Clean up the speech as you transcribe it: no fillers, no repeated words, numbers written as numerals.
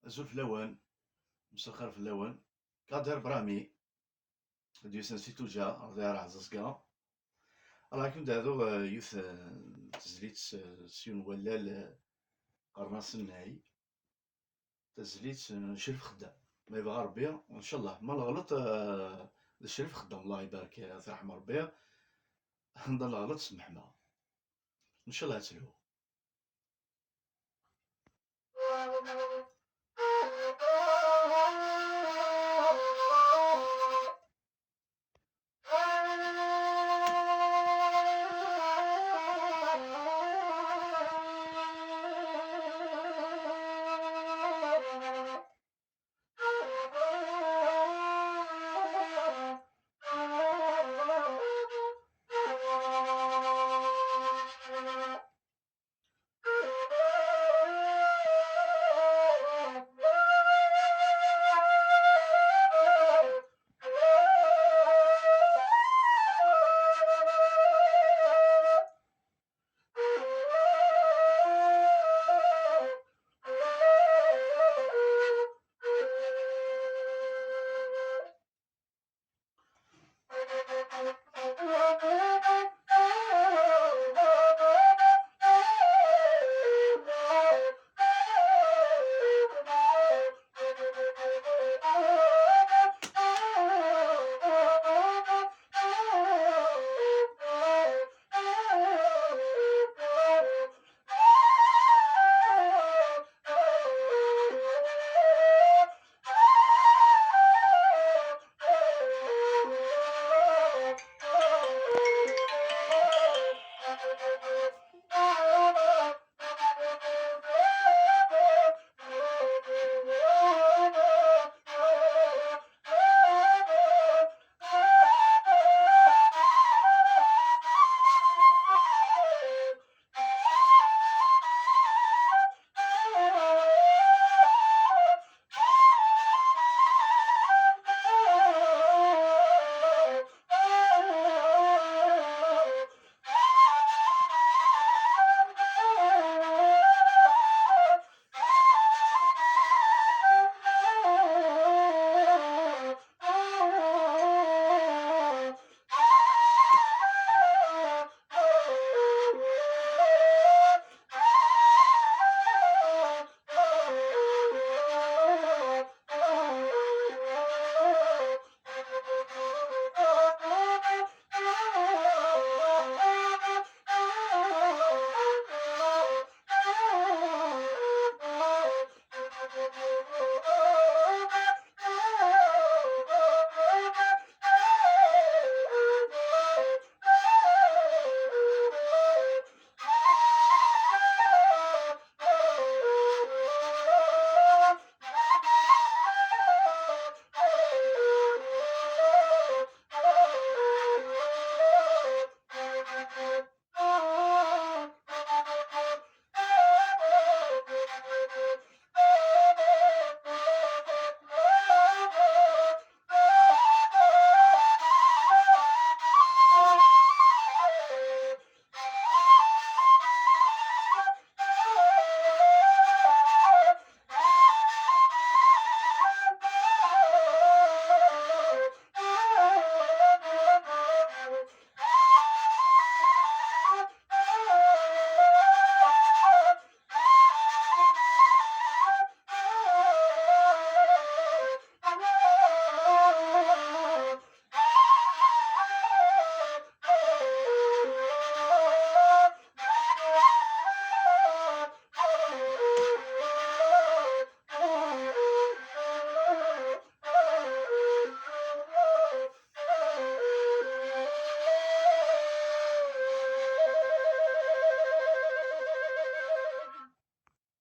Azul fell-awen, مسخر fell-awen, Kader Brahmi, duysan si tuǧa, Ṛebbi yeṛḥem Ẓezga. راكم دادو يوث تزليت سيون ولال قرناص الناي تزليت شرف خدام ما يبغى ربي ان شاء الله ما الغلط الشرف خدام الله يبارك في رحمة ربي نضل الغلط سمحنا ان شاء الله تلهو.